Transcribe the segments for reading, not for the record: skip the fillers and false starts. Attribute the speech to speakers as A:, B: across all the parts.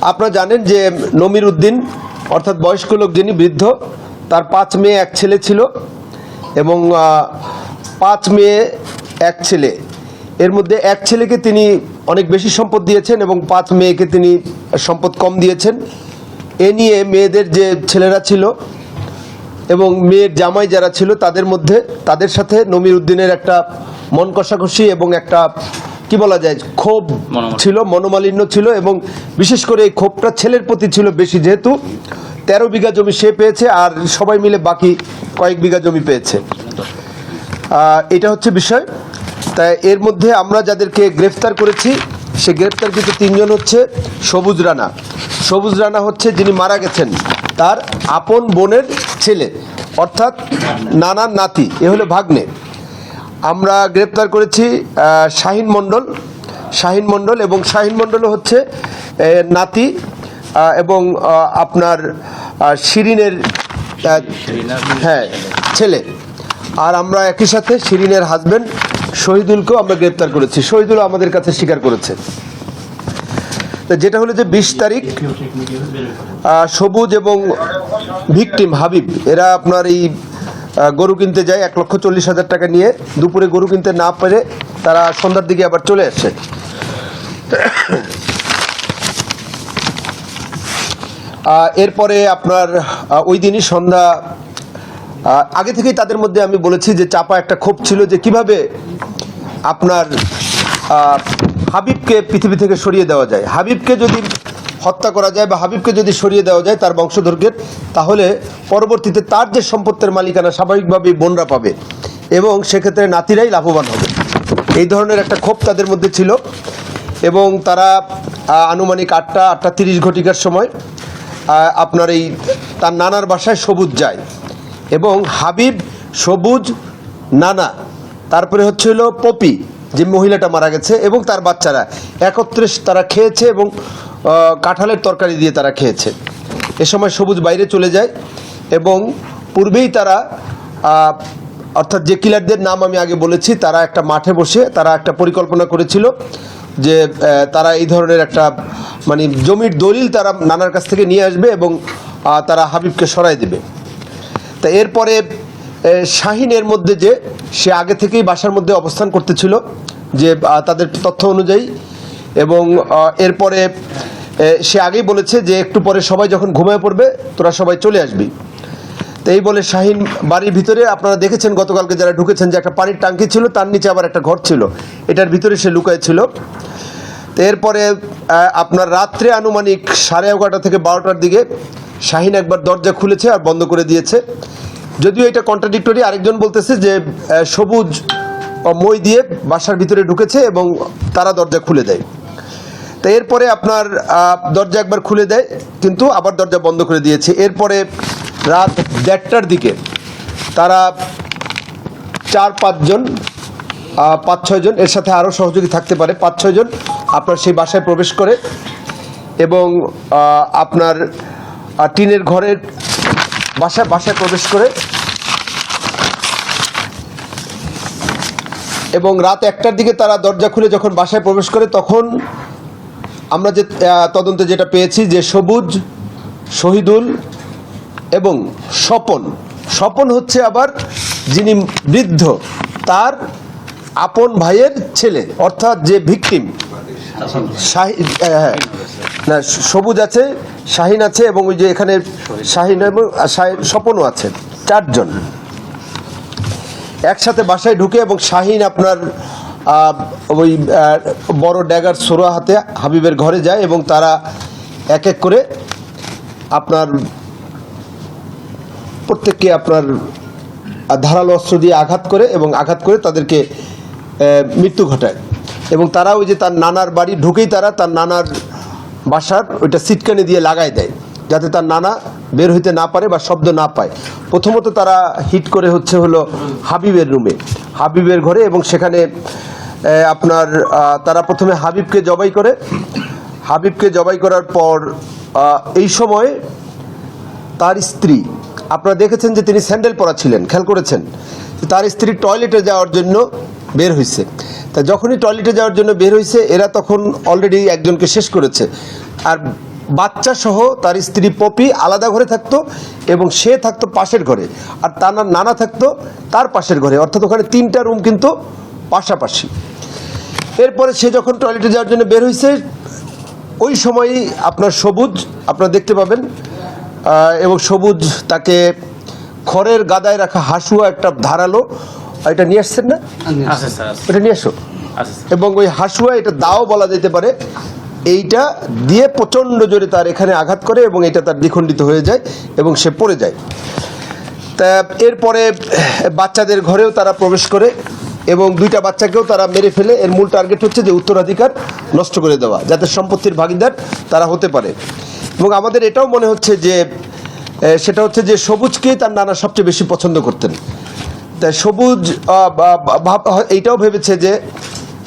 A: আপনারা জানেন যে নমির উদ্দিন অর্থাৎ বয়স্ক লোক যিনি বৃদ্ধ, তার 5 মেয়ে 1 ছেলে ছিল এবং 5 মেয়ে 1 ছেলে, এর মধ্যে 1 ছেলেকে তিনি অনেক বেশি সম্পদ দিয়েছেন এবং 5 মেয়েকে তিনি সম্পদ কম দিয়েছেন। এ নিয়ে মেয়েদের যে ছেলেরা ছিল এবং মেয়ের জামাই যারা ছিল তাদের সাথে নমির উদ্দিনের একটা মন কষাকষি এবং একটা কি বলা যায় ক্ষোভ ছিল, মনোমালিন্য ছিল এবং বিশেষ করে এই ক্ষোভটা ছেলের প্রতি ছিল বেশি, যেহেতু 13 বিঘা জমি সে পেয়েছে আর সবাই মিলে বাকি কয়েক বিঘা জমি পেয়েছে। এটা হচ্ছে বিষয়। তাই এর মধ্যে আমরা যাদেরকে গ্রেফতার করেছি সে গ্রেফতারকৃত 3 জন হচ্ছে সবুজ রানা। সবুজ রানা হচ্ছে যিনি মারা গেছেন তার আপন বোনের ছেলে, অর্থাৎ নানার নাতি, এ হলো ভাগ্নে। আমরা গ্রেপ্তার করেছি শাহিন মণ্ডল এবং শাহিন মণ্ডল হচ্ছে নাতি এবং আপনার শিরিনের ছেলে। আর আমরা একই সাথে শিরিনের হাজব্যান্ড শহীদুলকেও আমরা গ্রেপ্তার করেছি। শহীদুল আমাদের কাছে স্বীকার করেছে। যেটা হলো যে 20 তারিখ সবুজ এবং ভিকটিম হাবিব এরা আপনার এই গরু কিনতে যায় 1,40,000 টাকা নিয়ে। দুপুরে গরু কিনতে না পেরে তারা সন্ধ্যার দিকে আবার চলে আসে। এরপরে আপনার ওই দিনই সন্ধ্যা আগে থেকেই তাদের মধ্যে আমি বলেছি যে চাপা একটা ক্ষোভ ছিল যে কিভাবে আপনার হাবিবকে পৃথিবী থেকে সরিয়ে দেওয়া যায়। হাবিবকে যদি হত্যা করা যায় বা হাবিবকে যদি সরিয়ে দেওয়া যায় তার বংশধরকে, তাহলে পরবর্তীতে তার যে সম্পত্তির মালিকানা স্বাভাবিকভাবেই বোনরা পাবে এবং সেক্ষেত্রে নাতিরাই লাভবান হবে। এই ধরনের একটা ক্ষোভ তাদের মধ্যে ছিল এবং তারা আনুমানিক 8:30 ঘটিকার সময় আপনার এই তার নানার বাসায় সবুজ যায় এবং হাবিব, সবুজ, নানা, তারপরে হচ্ছে হলো পপি যে মহিলাটা মারা গেছে এবং তার বাচ্চারা একত্রে তারা খেয়েছে এবং কাঁঠালের তরকারি দিয়ে তারা খেয়েছে। এ সময় সবুজ বাইরে চলে যায় এবং পূর্বেই তারা অর্থাৎ যে কিলারদের নাম আমি আগে বলেছি তারা একটা মাঠে বসে তারা একটা পরিকল্পনা করেছিল যে তারা এই ধরনের একটা মানে জমির দলিল তারা নানার কাছ থেকে নিয়ে আসবে এবং তারা হাবিবকে সরাই দেবে। তা এরপরে শাহিনের মধ্যে যে সে আগে থেকেই বাসার মধ্যে অবস্থান করতেছিল যে তাদের তথ্য অনুযায়ী এবং এরপরে সে আগেই বলেছে যে একটু পরে সবাই যখন ঘুমিয়ে পড়বে তোরা সবাই চলে আসবি। তো এই বলে শাহিন বাড়ির ভিতরে আপনারা দেখেছেন গতকালকে যারা ঢুকেছেন যে একটা পানির ট্যাঙ্কি ছিল, তার নিচে আবার একটা ঘর ছিল, এটার ভিতরে সে লুকায় ছিল। তো এরপরে আপনার রাত্রে আনুমানিক 11:30 থেকে 12টার দিকে শাহিন একবার দরজা খুলেছে আর বন্ধ করে দিয়েছে। যদিও এটা কন্ট্রাডিক্টরি, আরেকজন বলতেছে যে সবুজ মই দিয়ে বাসার ভিতরে ঢুকেছে এবং তারা দরজা খুলে দেয়। তো এরপরে আপনার দরজা একবার খুলে দেয় কিন্তু আবার দরজা বন্ধ করে দিয়েছে। এরপরে রাত 1:30টার দিকে তারা 4-5 জন 5-6 জন, এর সাথে আরও সহযোগী থাকতে পারে, 5-6 জন আপনার সেই বাসায় প্রবেশ করে এবং আপনার টিনের ঘরের বাসায় প্রবেশ করে এবং রাত 1টার দিকে তারা দরজা খুলে যখন বাসায় প্রবেশ করে তখন আমরা যে তদন্তে যেটা পেয়েছি যে সবুজ, শহীদুল এবং স্বপন হচ্ছে আবার যিনি বৃদ্ধ তার আপন ভাইয়ের ছেলে, অর্থাৎ যে ভিকটিম না সবুজ আছে, শাহিন আছে এবং ওই যে এখানে শাহিন এবং স্বপনও আছে, 4 জন একসাথে বাসায় ঢুকে এবং শাহিন আপনার ওই বড় ড্যাগার সোরা হাতে হাবিবের ঘরে যায় এবং তারা এক এক করে আপনার প্রত্যেককে আপনার ধারালো অস্ত্র দিয়ে আঘাত করে তাদেরকে মৃত্যু ঘটায় এবং তারা ওই যে তার নানার বাড়ি ঢুকেই তারা তার নানার বাসার ওইটা সিটকানি দিয়ে লাগাই দেয় যাতে তার নানা বের হইতে না পারে বা শব্দ না পায়। প্রথমত তারা হিট করে হলো হাবিবের রুমে, হাবিবের ঘরে এবং সেখানে আপনার তারা প্রথমে হাবিবকে জবাই করার পর এই সময় তার স্ত্রী, আপনারা দেখেছেন যে তিনি স্যান্ডেল পরা ছিলেন, খেয়াল করেছেন, তার স্ত্রী টয়লেটে যাওয়ার জন্য বের হয়েছে। তা যখনই টয়লেটে যাওয়ার জন্য বের হয়েছে এরা তখন অলরেডি একজনকে শেষ করেছে আর বাচ্চা সহ তার স্ত্রী পপি আলাদা ঘরে থাকতো এবং সে থাকতো পাশের ঘরে, আর তার নানা থাকতো তার পাশের ঘরে, অর্থাৎ ওখানে 3টা রুম কিন্তু পাশাপাশি। এরপরে সে যখন টয়লেটে যাওয়ার জন্য বের হয়েছে, ওই সময়ই আপনার সবুজ আপনারা দেখতে পাবেন, এবং সবুজ তাকে খড়ের গাদায় রাখা হাসুয়া একটা ধারালো, এটা নিয়ে আসছেন না, এটা নিয়ে আসো, এবং ওই হাসুয়া এটা দাও বলা যেতে পারে, এইটা দিয়ে প্রচণ্ড জোরে তার এখানে আঘাত করে এবং এটা তার দ্বিখণ্ডিত হয়ে যায় এবং সে পড়ে যায়। তা এরপরে বাচ্চাদের ঘরেও তারা প্রবেশ করে এবং 2টা বাচ্চাকেও তারা মেরে ফেলে। এর মূল টার্গেট হচ্ছে যে উত্তরাধিকার নষ্ট করে দেওয়া, যাতে সম্পত্তির ভাগিদার তারা হতে পারে। এবং আমাদের এটাও মনে হচ্ছে যে সেটা হচ্ছে যে সবুজকেই তার নানা সবচেয়ে বেশি পছন্দ করতেন। তাই সবুজ এইটাও ভেবেছে যে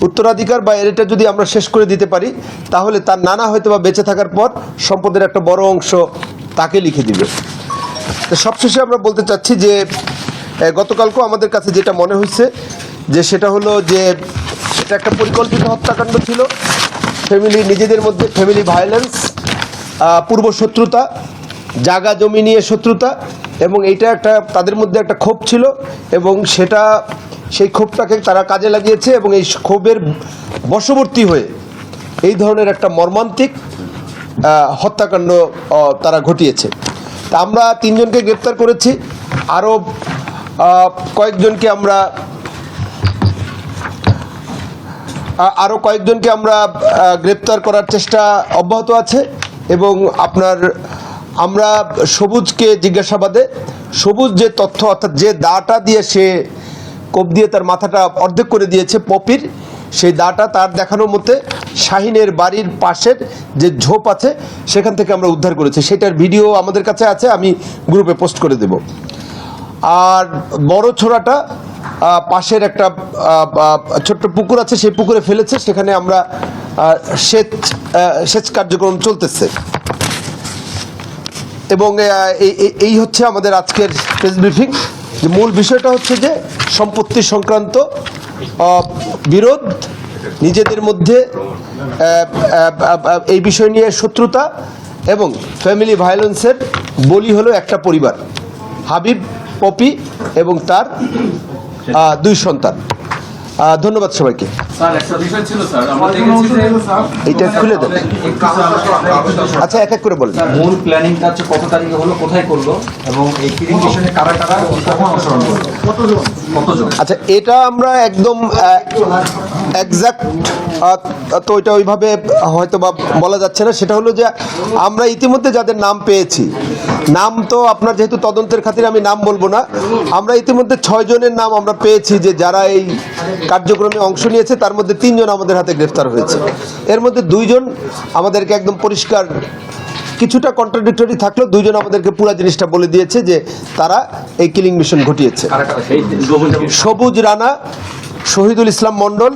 A: উত্তরাধিকার বা এটা যদি আমরা শেষ করে দিতে পারি তাহলে তার নানা হয়তো বা বেঁচে থাকার পর সম্পদের একটা বড় অংশ তাকে লিখে দিবে। তো সবশেষে আমরা বলতে চাচ্ছি যে গতকালকেও আমাদের কাছে যেটা মনে হয়েছে যে সেটা হলো যে এটা একটা পরিকল্পিত হত্যাকাণ্ড ছিল, ফ্যামিলি নিজেদের মধ্যে ফ্যামিলি ভায়োলেন্স, পূর্ব শত্রুতা, জায়গা জমি নিয়ে শত্রুতা, এবং এইটা একটা তাদের মধ্যে একটা ক্ষোভ ছিল এবং সেই ক্ষোভটাকে তারা কাজে লাগিয়েছে এবং এই ক্ষোভের বশবর্তী হয়ে এই ধরনের একটা মর্মান্তিক হত্যাকাণ্ড তারা ঘটিয়েছে। তা আমরা 3 জনকে গ্রেপ্তার করেছি, আরও কয়েকজনকে আমরা গ্রেপ্তার করার চেষ্টা অব্যাহত আছে। এবং আমরা সবুজকে জিজ্ঞাসাবাদে সবুজ যে তথ্য, অর্থাৎ যে দাটা দিয়ে সে কোপ দিয়ে তার মাথাটা অর্ধেক করে দিয়েছে পপির, সেই দাটা তার দেখানো মতে শাহিনের বাড়ির পাশের যে ঝোপ আছে সেখান থেকে আমরা উদ্ধার করেছি। সেটার ভিডিও আমাদের কাছে আছে, আমি গ্রুপে পোস্ট করে দেব। আর বড় ছোড়াটা পাশের একটা ছোট্ট পুকুর আছে, সেই পুকুরে ফেলেছে, সেখানে আমরা সেচ কার্যক্রম চলতেছে। এবং এই হচ্ছে আমাদের আজকের প্রেস ব্রিফিং। যে মূল বিষয়টা হচ্ছে যে সম্পত্তি সংক্রান্ত বিরোধ, নিজেদের মধ্যে এই বিষয় নিয়ে শত্রুতা এবং ফ্যামিলি ভায়োলেন্সের বলি হলো একটা পরিবার, হাবিব, পপি এবং তার 2 সন্তান। ধন্যবাদ সবাইকে। এইটা খুলে দেন। আচ্ছা, এক এক করে বলেন।
B: মূল প্ল্যানিংটা হচ্ছে কত তারিখে হলো, কোথায় করলো এবং এই কিলিং মিশনে কারা কারা কখন অনুসরণ করলো, কতজন?
A: আচ্ছা, এটা আমরা একদম এক্সাক্ট তো এটা ওইভাবে হয়তো বা বলা যাচ্ছে না। সেটা হলো যে আমরা ইতিমধ্যে যাদের নাম পেয়েছি, নাম তো আপনার যেহেতু তদন্তের খাতিরে আমি নাম বলবো না, আমরা ইতিমধ্যে 6 জনের নাম আমরা পেয়েছি যে যারা এই কার্যক্রমে অংশ নিয়েছে। তার মধ্যে 3 জন আমাদের হাতে গ্রেফতার হয়েছে। এর মধ্যে 2 জন আমাদেরকে একদম পরিষ্কার, কিছুটা কন্ট্রাডিক্টরি থাকলেও 2 জন আমাদেরকে পুরো জিনিসটা বলে দিয়েছে যে তারা এই কিলিং মিশন ঘটিয়েছে। সবুজ রানা, শহীদুল ইসলাম মণ্ডল,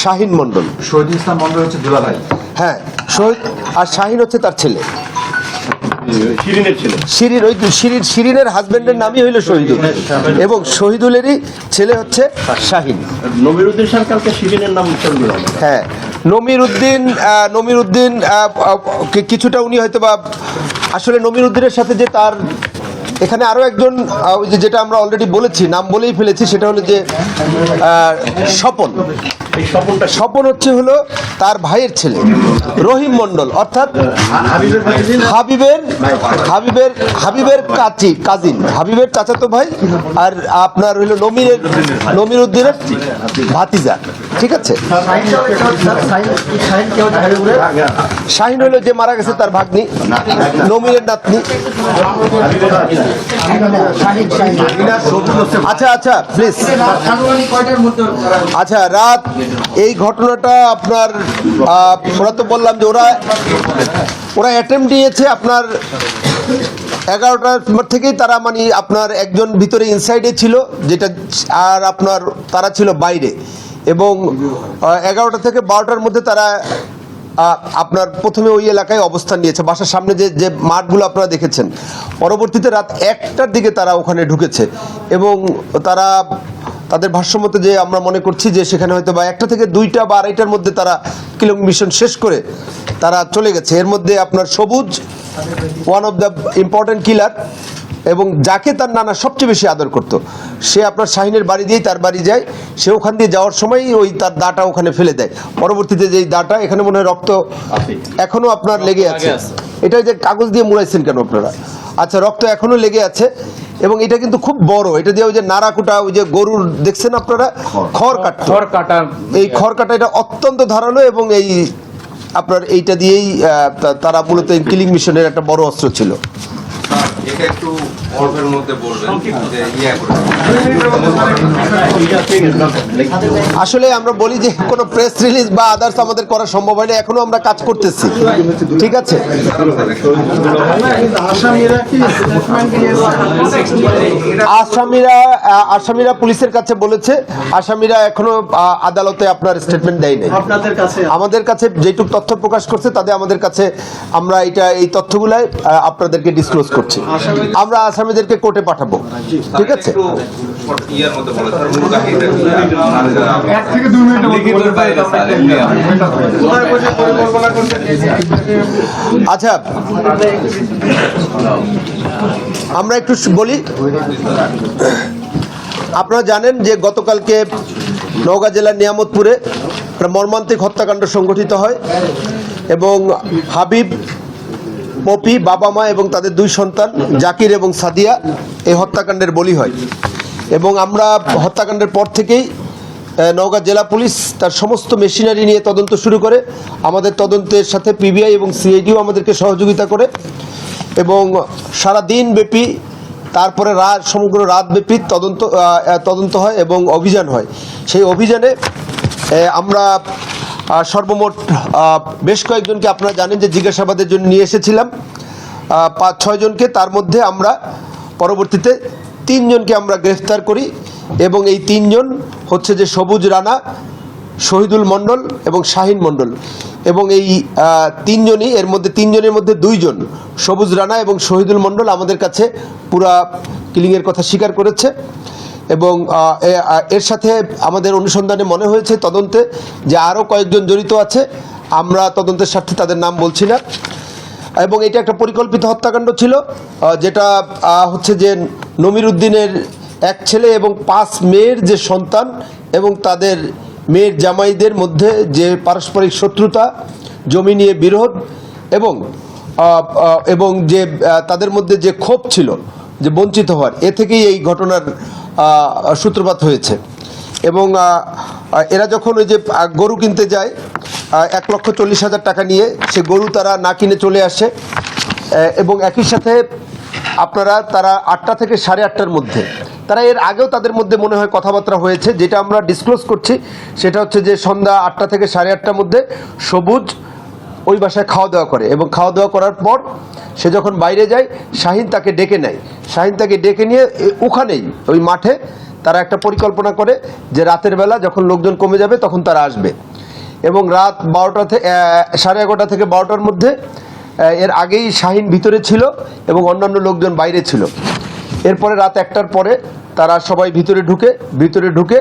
A: শাহিন মণ্ডল।
B: শহীদুল ইসলাম মন্ডল হচ্ছে দুলাভাই।
A: হ্যাঁ, শহীদ, আর শাহিন হচ্ছে তার ছেলে, শিরিনের হাজবেন্ডের নামই হইল শহীদুল এবং শহীদুলেরই ছেলে হচ্ছে শাহিন।
C: নমিরুদ্দিন সরকারকে শিরিনের নাম উচ্চারণ করা হবে।
A: হ্যাঁ, নমিরুদ্দিন কিছুটা উনি হয়তো বা আসলে নমিরুদ্দিনের সাথে যে তার এখানে আরও একজন, ওই যেটা আমরা অলরেডি বলেছি, নাম বলেই ফেলেছি, সেটা হলো যে স্বপন। স্বপন হলো তার ভাইয়ের ছেলে রহিম মণ্ডল, অর্থাৎ হাবিবের কাজিন, হাবিবের চাচাতো ভাই, আর আপনার হইল নমিরুদ্দিনের ভাতিজা। ঠিক আছে, শাহিন হলো যে মারা গেছে তার ভাগ্নি, নমিরের নাতনি। আচ্ছা প্লিজ। আচ্ছা, রাত এই ঘটনাটা আপনার ওরা তো বললাম যে ওরা অ্যাটেম্প নিয়েছে আপনার 11টার থেকেই। তারা মানে আপনার একজন ভিতরে ইনসাইডে ছিল যেটা, আর আপনার তারা ছিল বাইরে, এবং 11টা থেকে 12টার মধ্যে তারা আপনার প্রথমে ওই এলাকায় অবস্থান নিয়েছে, বাসার সামনে যে মাঠগুলো আপনারা দেখেছেন। পরবর্তীতে রাত 1টার দিকে তারা ওখানে ঢুকেছে এবং তারা তাদের ভাষ্যমতে যে আমরা মনে করছি যে সেখানে হয়তো বা 1টা থেকে 2টা বা 2:30টার মধ্যে তারা কিলিং মিশন শেষ করে তারা চলে গেছে। এর মধ্যে আপনার সবুজ ওয়ান অফ দ্য ইম্পর্টেন্ট কিলার, এবং যাকে তার নানা সবচেয়ে বেশি আদর করত, সে আপনার শাহিনের বাড়ি দিয়েই তার বাড়ি যায়। সে ওখান দিয়ে যাওয়ার সময় ওই তার দাটা ওখানে ফেলে দেয়। পরবর্তীতে যেই দাটা, এখানে মনে হয় রক্ত এখনো আপনার লেগে আছে। এটা যে কাগজ দিয়ে মুড়াইছেন কেন আপনারা? আচ্ছা, রক্ত এখনো লেগে আছে, এবং এটা কিন্তু খুব বড়। এটা দিয়ে ওই যে নাড়াকুটা, ওই যে গরুর দেখছেন আপনারা খড় কাটা, এই খড় কাটা এটা অত্যন্ত ধারালো, এবং এই আপনার এইটা দিয়েই তারা মূলত কিলিং মিশনের একটা বড় অস্ত্র ছিল।
D: এটা একটু অল্পের মধ্যে বলবেন যে
A: আসলে আমরা বলি যে কোনো প্রেস রিলিজ বা আদার্স আমাদের করা সম্ভব হয় না, এখনো আমরা কাজ করতেছি। ঠিক আছে, আসামিরা পুলিশের কাছে বলেছে, আসামিরা এখনো আদালতে আপনার স্টেটমেন্ট দেয় নাই। আমাদের কাছে যেটুকু তথ্য প্রকাশ করছে তাদের আমাদের কাছে আমরা এই তথ্যগুলাই আপনাদেরকে ডিসক্লোজ করছি। আমরা আসামিদেরকে কোর্টে পাঠাবো। ঠিক আছে,
D: ইয়ার মধ্যে বলে স্যার মূল কাহিনীটা
A: আচ্ছা আমরা একটু বলি। আপনারা জানেন যে গতকালকে নওগাঁ জেলার নিয়ামতপুরে একটা মর্মান্তিক হত্যাকাণ্ড সংঘটিত হয়, এবং হাবিব, পপি, বাবা মা এবং তাদের 2 সন্তান জাকির এবং সাদিয়া এই হত্যাকাণ্ডের বলি হয়। এবং আমরা হত্যাকাণ্ডের পর থেকেই নওগাঁ জেলা পুলিশ তার সমস্ত মেশিনারি নিয়ে তদন্ত শুরু করে। আমাদের তদন্তের সাথে পিবিআই এবং সিআইডিও আমাদেরকে সহযোগিতা করে, এবং সারা দিন ব্যাপী, তারপরে সমগ্র রাতব্যাপী তদন্ত হয় এবং অভিযান হয়। সেই অভিযানে আমরা সর্বমোট বেশ কয়েকজনকে, আপনারা জানেন যে জিজ্ঞাসাবাদের জন্য নিয়ে এসেছিলাম 5-6 জনকে। তার মধ্যে আমরা পরবর্তীতে 3 জনকে আমরা গ্রেফতার করি, এবং এই 3 জন হচ্ছে যে সবুজ রানা, শহীদুল মণ্ডল এবং শাহিন মণ্ডল। এবং এই 3 জনই, এর মধ্যে 3 জনের মধ্যে 2 জন সবুজ রানা এবং শহীদুল মণ্ডল আমাদের কাছে পুরা কিলিংয়ের কথা স্বীকার করেছে। এবং এর সাথে আমাদের অনুসন্ধানে মনে হয়েছে তদন্তে যে আরও কয়েকজন জড়িত আছে। আমরা তদন্তের স্বার্থে তাদের নাম বলছি না। এবং এটা একটা পরিকল্পিত হত্যাকাণ্ড ছিল, যেটা হচ্ছে যে নমির উদ্দিনের 1 ছেলে এবং 5 মেয়ের যে সন্তান, এবং তাদের মেয়ের জামাইদের মধ্যে যে পারস্পরিক শত্রুতা, জমি নিয়ে বিরোধ, এবং যে তাদের মধ্যে যে ক্ষোভ ছিল যে বঞ্চিত হওয়ার, এ থেকেই এই ঘটনার সূত্রপাত হয়েছে। এবং এরা যখন ওই যে গরু কিনতে যায় 1,40,000 টাকা নিয়ে, সে গরু তারা না কিনে চলে আসে, এবং একই সাথে তারা 8টা থেকে 8:30টার মধ্যে, তারা এর আগেও তাদের মধ্যে মনে হয় কথাবার্তা হয়েছে, যেটা আমরা ডিসক্লোজ করছি। সেটা হচ্ছে যে সন্ধ্যা 8টা থেকে 8:30টার মধ্যে সবুজ ওই বাসায় খাওয়া দাওয়া করে, এবং খাওয়া দাওয়া করার পর সে যখন বাইরে যায়, শাহিন তাকে ডেকে নেয়। শাহিন তাকে ডেকে নিয়ে ওখানেই ওই মাঠে তারা একটা পরিকল্পনা করে যে রাতের বেলা যখন লোকজন কমে যাবে তখন তারা আসবে। এবং রাত 12টা থেকে 11:30 থেকে 12টার মধ্যে, এর আগেই শাহিন ভিতরে ছিল এবং অন্যান্য লোকজন বাইরে ছিল। এরপরে রাত 1টার পরে তারা সবাই ভিতরে ঢুকে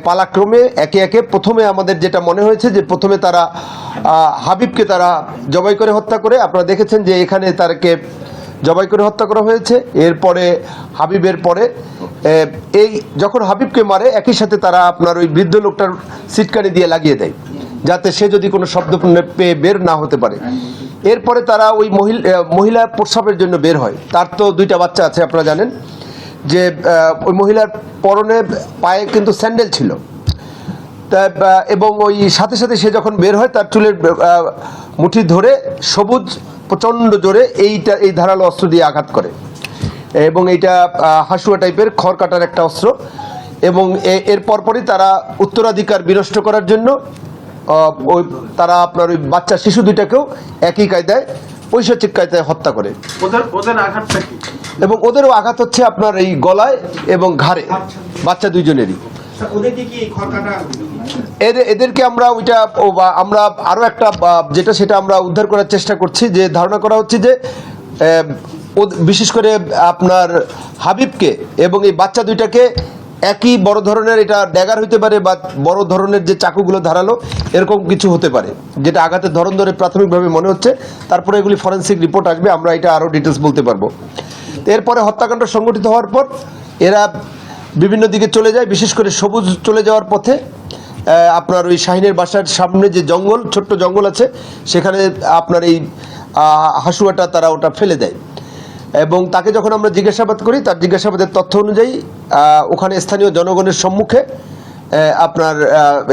A: পালাক্রমে একে একে, প্রথমে আমাদের যেটা মনে হয়েছে যে প্রথমে তারা হাবিবকে তারা জবাই করে হত্যা করে, আপনারা দেখেছেন যে এখানে তারকে জবাই করে হত্যা করা হয়েছে। এরপরে হাবিবের পরে এই যখন হাবিবকে মারে, একই সাথে তারা আপনার ওই বৃদ্ধ লোকটার সিটকানি দিয়ে লাগিয়ে দেয়, যাতে সে যদি কোনো শব্দ পেয়ে বের না হতে পারে। এরপরে তারা ওই মহিলা প্রস্রাবের জন্য বের হয়। তার তো 2টা বাচ্চা আছে, আপনারা জানেন যে ওই মহিলার পরনে পায়ে কিন্তু স্যান্ডেল ছিল। এবং ওই সাথে সাথে সে যখন বের হয়, তার চুলের মুঠি ধরে সবুজ প্রচণ্ড জোরে এই ধারালো অস্ত্র দিয়ে আঘাত করে, এবং এইটা হাসুয়া টাইপের খড় কাটার একটা অস্ত্র। এবং এর পরপরই তারা উত্তরাধিকার বিনষ্ট করার জন্য তারা আপনার ওই বাচ্চা শিশু 2টাকেও একই কায়দায়, ঐশিক কায়দায় হত্যা করে। এবং ওদেরও আঘাত হচ্ছে আপনার এই গলায় এবং ঘাড়ে, বাচ্চা 2 জনেরই। এদেরকে আমরা আমরা আরও একটা যেটা সেটা আমরা উদ্ধার করার চেষ্টা করছি, যে ধারণা করা হচ্ছে যে বিশেষ করে আপনার হাবিবকে এবং এই বাচ্চা 2টাকে একই বড় ধরনের, এটা ড্যাগার হতে পারে বা বড় ধরনের যে চাকুগুলো ধারালো এরকম কিছু হতে পারে, যেটা আঘাতের ধরন ধরে প্রাথমিকভাবে মনে হচ্ছে। তারপরে এগুলি ফরেন্সিক রিপোর্ট আসবে, আমরা এটা আরও ডিটেলস বলতে পারবো। তো এরপরে হত্যাকাণ্ড সংঘটিত হওয়ার পর এরা বিভিন্ন দিকে চলে যায়, বিশেষ করে সবুজ চলে যাওয়ার পথে আপনার ওই শাহিনের বাসার সামনে যে জঙ্গল, ছোট্ট জঙ্গল আছে, সেখানে আপনার এই হাসুয়াটা তারা ওটা ফেলে দেয়। এবং তাকে যখন আমরা জিজ্ঞাসাবাদ করি, তার জিজ্ঞাসাবাদের তথ্য অনুযায়ী ওখানে স্থানীয় জনগণের সম্মুখে আপনার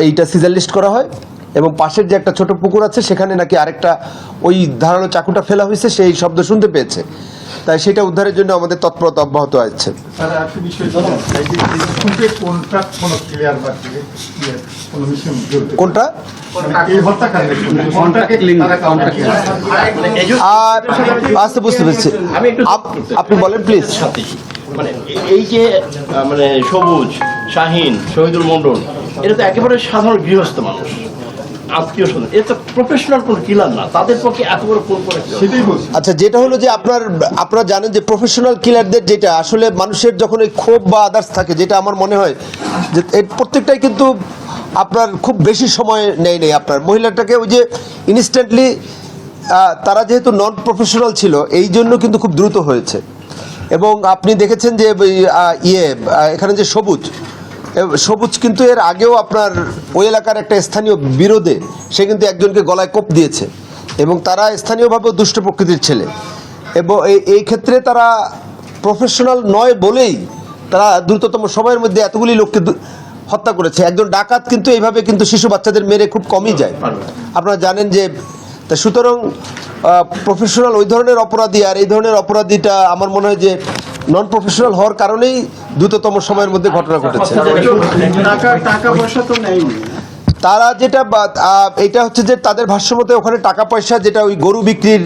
A: এইটা সিজার লিস্ট করা হয়, এবং পাশের যে একটা ছোট পুকুর আছে সেখানে নাকি আরেকটা ওই ধারালো চাকুটা ফেলা হয়েছে, সেই শব্দ শুনতে পেয়েছে। তাই সেটা উদ্ধারের জন্য আমাদের তৎপরতা অব্যাহত আছে। কোনটা? আর আস্তে বুঝতে পেরেছি, আপনি বলেন প্লিজ।
C: মানে এই যে মানে সবুজ, শাহিন, শহীদুল মন্ডল, এটা তো একেবারে সাধারণ গৃহস্থ মানুষ, আত্মীয় স্বজন, এটা তো প্রফেশনাল কোন কিলার না, তাদের পক্ষে এত বড় কোন করে সেটাই বলছি।
A: আচ্ছা, যেটা হলো যে আপনারা জানেন যে প্রফেশনাল কিলারদের যেটা আসলে মানুষের যখন এই ক্ষোভ বা আদার্স থাকে, যেটা আমার মনে হয় যে এর প্রত্যেকটাই কিন্তু আপনার খুব বেশি সময় নেই। আপনার মহিলাটাকে ওই যে ইনস্ট্যান্টলি তারা যেহেতু নন প্রফেশনাল ছিল, এই জন্য কিন্তু খুব দ্রুত হয়েছে। এবং আপনি দেখেছেন যে এখানে যে সবুজ কিন্তু এর আগেও আপনার ওই এলাকার একটা স্থানীয় বিরোধে সে কিন্তু একজনকে গলায় কোপ দিয়েছে, এবং তারা স্থানীয়ভাবে দুষ্ট প্রকৃতির ছেলে, এবং এই ক্ষেত্রে তারা প্রফেশনাল নয় বলেই তারা দ্রুততম সময়ের মধ্যে এতগুলি লোককে হত্যা করেছে। একজন ডাকাত কিন্তু এইভাবে কিন্তু শিশু বাচ্চাদের মেরে খুব কমই যায়, আপনারা জানেন যে। তা সুতরাং প্রফেশনাল ওই ধরনের অপরাধী আর এই ধরনের অপরাধীটা আমার মনে হয় যে নন প্রফেশনাল হওয়ার কারণেই দ্রুততম সময়ের মধ্যে ঘটনা ঘটেছে।
C: টাকা পয়সা তো নেই,
A: তারা যেটা এটা হচ্ছে যে তাদের ভাষ্যমতে ওখানে টাকা পয়সা, যেটা ওই গরু বিক্রির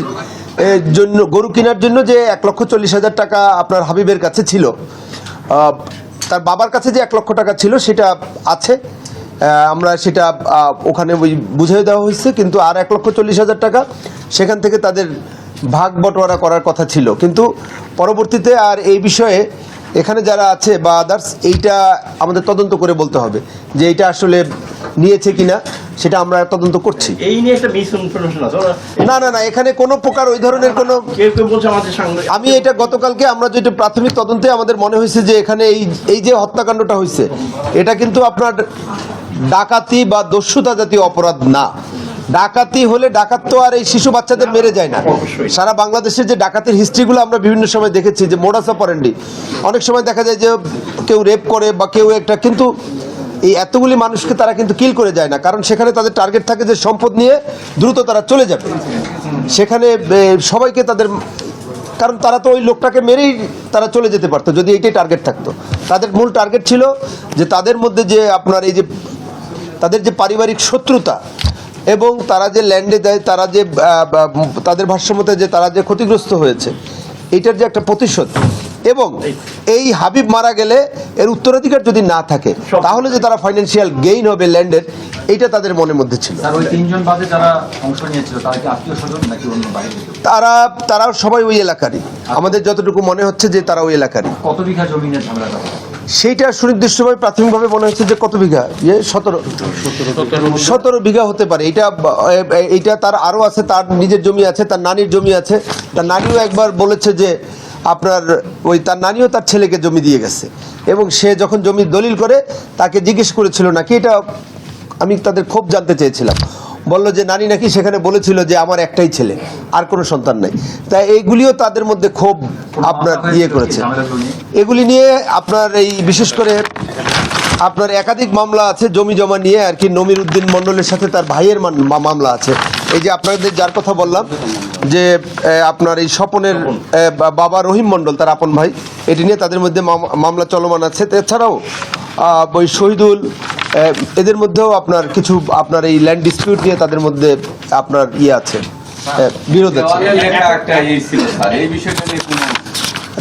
A: জন্য, গরু কেনার জন্য যে 1,40,000 টাকা আপনার হাবিবের কাছে ছিল, তার বাবার কাছে যে 1 লক্ষ টাকা ছিল সেটা আছে, আমরা সেটা ওখানে ওই বুঝিয়ে দেওয়া হয়েছে। কিন্তু আর 1,40,000 টাকা সেখান থেকে তাদের ভাগ বটোয়ারা করার কথা ছিল, কিন্তু পরবর্তীতে আর এই বিষয়ে এখানে যারা আছে বা আদার্স, এইটা আমাদের তদন্ত করে বলতে হবে যে এইটা আসলে নিয়েছে কিনা, সেটা আমরা তদন্ত করছি।
C: এই নিয়ে একটা মিসইনফরমেশন আছে
A: না, এখানে কোনো প্রকার ওই ধরনের কোনো,
C: কেউ বলছে আমাদের সঙ্গে।
A: আমি এটা গতকালকে আমরা যেটা প্রাথমিক তদন্তে আমাদের মনে হয়েছে যে এখানে এই যে হত্যাকাণ্ডটা হয়েছে, এটা কিন্তু আপনার ডাকাতি বা দস্যুতা জাতীয় অপরাধ না। ডাকাতি হলে ডাকাত তো আর এই শিশু বাচ্চাদের মেরে যায় না। সারা বাংলাদেশের যে ডাকাতির হিস্ট্রিগুলো আমরা বিভিন্ন সময় দেখেছি, যে মোডাস অপারেন্ডি, অনেক সময় দেখা যায় যে কেউ রেপ করে বা কেউ একটা, কিন্তু এই এতগুলি মানুষকে তারা কিন্তু কিল করে যায় না, কারণ সেখানে তাদের টার্গেট থাকে যে সম্পদ নিয়ে দ্রুত তারা চলে যাবে সেখানে সবাইকে তাদের, কারণ তারা তো ওই লোকটাকে মেরেই তারা চলে যেতে পারতো যদি এইটাই টার্গেট থাকতো। তাদের মূল টার্গেট ছিল যে তাদের মধ্যে যে আপনার এই যে তাদের যে পারিবারিক শত্রুতা, এবং তারা যে ল্যান্ডে দেয়, তারা যে তাদের ভাষ্যমতে যে তারা যে ক্ষতিগ্রস্ত হয়েছে, এইটার যে একটা প্রতিশোধ, এবং এই হাবিব মারা গেলে এর উত্তরাধিকার যদি না থাকে তাহলে যে তারা ফাইন্যান্সিয়াল গেইন হবে ল্যান্ডের, এইটা তাদের মনের মধ্যে ছিল।
B: আর ওই 3 জন বাদে যারা অংশ নিয়েছিল তারা কি আত্মীয়-স্বজন নাকি অন্য বাইরে?
A: তারা সবাই ওই এলাকারই, আমাদের যতটুকু মনে হচ্ছে যে তারা ওই এলাকারই।
B: কত বিঘা জমিনের ঝামেলাটা?
A: সেইটা সুনির্দিষ্টভাবে প্রাথমিকভাবে মনে হচ্ছে যে কত বিঘা, 17 বিঘা হতে পারে। এইটা তার আরও আছে, তার নিজের জমি আছে, তার নানির জমি আছে। তার নানিও একবার বলেছে যে আপনার তার নানিও তার ছেলেকে জমি দিয়ে গেছে, এবং সে যখন জমি দলিল করে তাকে জিজ্ঞেস করেছিল নাকি, এটা আমি তাদের খুব জানতে চেয়েছিলাম, বললো যে নানি নাকি সেখানে বলেছিল যে আমার একটাই ছেলে, আর কোনো সন্তান নাই। তাই এইগুলিও তাদের মধ্যে খুব আপনার করেছে। এগুলি নিয়ে আপনার এই বিশেষ করে আপনার একাধিক মামলা আছে জমি জমা নিয়ে আর কি। নমির উদ্দিন মণ্ডলের সাথে তার ভাইয়ের মামলা আছে। এই যে আপনাদের যার কথা বললাম যে আপনার এই স্বপনের বাবা রহিম মণ্ডল, তার আপন ভাই, এটি নিয়ে তাদের মধ্যে মামলা চলমান আছে। এছাড়াও ওই শহীদুল, এদের মধ্যেও আপনার কিছু আপনার এই ল্যান্ড ডিসপিউট নিয়ে তাদের মধ্যে আপনার আছে, বিরোধ আছে।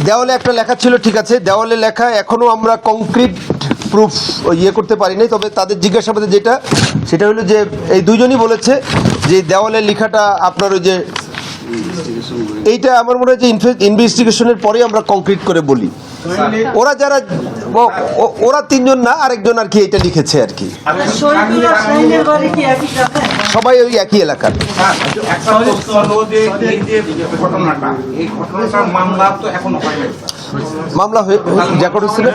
A: দেওয়ালে একটা লেখা ছিল, ঠিক আছে, দেওয়ালে লেখা এখনো আমরা কংক্রিট প্রুফ করতে পারিনি, তবে তাদের জিজ্ঞাসাবাদে যেটা সেটা হলো যে এই দুজনই বলেছে যে দেওয়ালে লেখাটা আপনার ওই যে এইটা আমার মনে হয় যে ইনভেস্টিগেশনের পরে আমরা কংক্রিট করে বলি ওরা যারা ওরা তিনজন না, আরেকজন আর কি এটা লিখেছে আর কি, সবাই ওই একই এলাকার।
E: একটা প্রশ্ন হলো যে এই যে ঘটনাটা, এই ঘটনাটার মামলা তো এখনো হয় নাই।
A: মামলা হয়ে রেকর্ড হয়েছিল।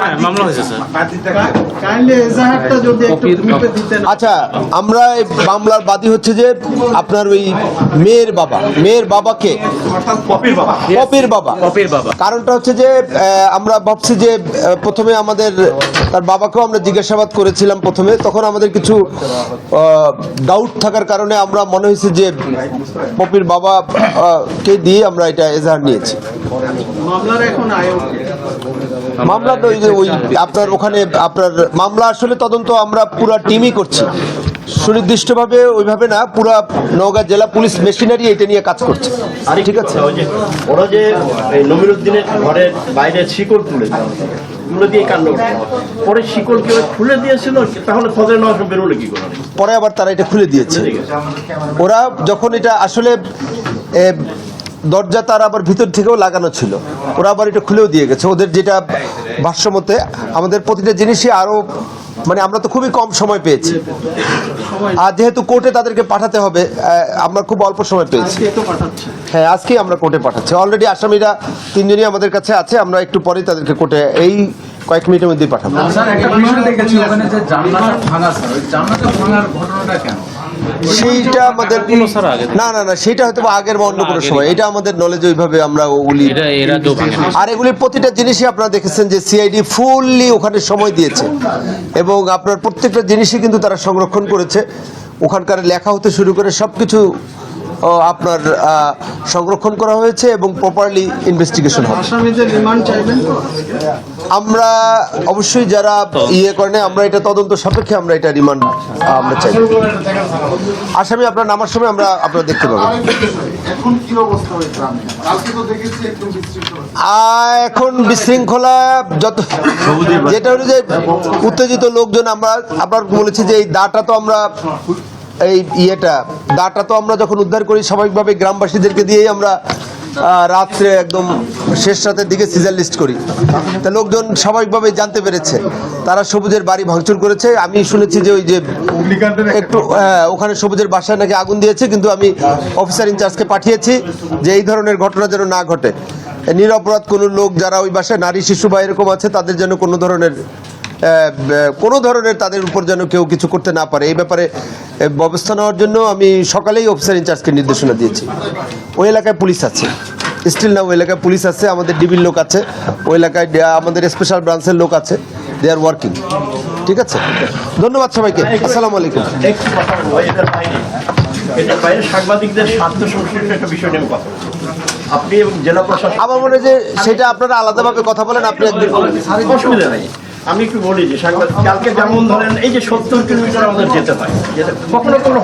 A: আচ্ছা, আমরা এই মামলার বাদী হচ্ছে যে আপনার ওই মেয়ের বাবাকে পপির বাবা। কারণটা হচ্ছে যে আমরা ভাবছি যে প্রথমে আমাদের তার বাবাকেও আমরা জিজ্ঞাসাবাদ করেছিলাম প্রথমে, তখন আমাদের কিছু ডাউট থাকার কারণে আমরা মনে হয়েছে যে পপির বাবা কে দিয়ে আমরা এটা এজাহার নিয়েছি। মামলা ওই আপনার ওখানে আপনার মামলা আসলে তদন্ত আমরা পুরো টিমই করছি, সুনির্দিষ্টভাবে ওইভাবে না, পুরা নওগাঁ জেলা পুলিশ মেশিনারি এটা নিয়ে কাজ করছে। ঠিক আছে,
C: ওরা যে নমিরুদ্দিনের ঘরের বাইরে শিকড় তুলে দিয়ে কাণ্ড পরে শিকড় কেউ খুলে দিয়েছিল, তাহলে ফজরের নামাজ বেরোলে কি করে?
A: পরে আবার তারা এটা খুলে দিয়েছে। ওরা যখন এটা আসলে দরজা তার আবার ভিতর থেকেও লাগানো ছিল, ওরা আবার এটা খুলেও দিয়ে গেছে। ওদের যেটা ভাষ্যমতে আমাদের প্রতিটা জিনিসই আরো মানে আমরা তো খুবই কম সময় পেয়েছি, আর যেহেতু কোর্টে তাদেরকে পাঠাতে হবে আমরা খুব অল্প সময় পেয়েছি। হ্যাঁ, আজকেই আমরা কোর্টে পাঠাচ্ছি। অলরেডি আসামিরা তিনজনই আমাদের কাছে আছে, আমরা একটু পরেই তাদেরকে কোর্টে এই কয়েক মিনিটের মধ্যেই পাঠাবো। সেইটা আমাদের না না না সেইটা হয়তো আগের বা অন্য কোনো সময়, এটা আমাদের নলেজ ওইভাবে আমরা ওগুলি। আর এগুলির প্রতিটা জিনিসই আপনারা দেখেছেন যে সিআইডি ফুললি ওখানে সময় দিয়েছে এবং আপনার প্রত্যেকটা জিনিসই কিন্তু তারা সংরক্ষণ করেছে। ওখানকার লেখা হতে শুরু করে সব কিছু আপনার সংরক্ষণ করা হয়েছে এবং প্রপারলি ইনভেস্টিগেশন হবে। আমরা অবশ্যই যারা করেন আমরা এটা তদন্ত সাপেক্ষে আমরা এটা রিমান্ড আমরা চাই। আসামি আপনার নামার সময় আমরা আপনারা দেখতে পাবেন। এখন বিশৃঙ্খলা যত যেটা হলো যে উত্তেজিত লোকজন, আমরা আপনার বলেছি যে এই দাটা তো আমরা দাটা তো আমরা যখন উদ্ধার করি স্বাভাবিকভাবে গ্রামবাসীদেরকে দিয়েই আমরা রাত্রে একদম শেষ রাতের দিকে সিজার লিস্ট করি। তা লোকজন স্বাভাবিকভাবে জানতে পেরেছে, তারা সবুজের বাড়ি ভাঙচুর করেছে। আমি শুনেছি যে ওই যে একটু ওখানে সবুজের বাসায় নাকি আগুন দিয়েছে, কিন্তু আমি অফিসার ইনচার্জকে পাঠিয়েছি যে এই ধরনের ঘটনা যেন না ঘটে। নিরপরাধ কোনো লোক যারা ওই বাসায় নারী শিশু বা এরকম আছে তাদের যেন কোনো ধরনের তাদের উপর যেন কেউ কিছু করতে না পারে, এই ব্যাপারে ব্যবস্থা নেওয়ার জন্য আমি সকালেই অফিসার ইনচার্জকে নির্দেশনা দিয়েছি। ওই এলাকায় পুলিশ আছে, স্টিল না ওই এলাকায় পুলিশ আছে, আমাদের ডিবির লোক আছে, ওই এলাকায় আমাদের স্পেশাল ব্রাঞ্চের লোক আছে, দে আর ওয়ার্কিং। ঠিক আছে, ধন্যবাদ সবাইকে, আসসালামু আলাইকুম।
C: এটার বাইরে সাংবাদিকদের স্বার্থ সংশ্লিষ্ট একটা বিষয় নিয়ে কথা আপনি এবং জেলা প্রশাসন
A: আমার মনে হয় যে সেটা আপনারা আলাদাভাবে কথা বলেন, আপনি একদিন
C: অসুবিধা নেই। আমি একটু বলি যে সাংবাদিক কালকে যেমন ধরেন এই যে 70 কিলোমিটার আমাদের যেতে হয়, কখনো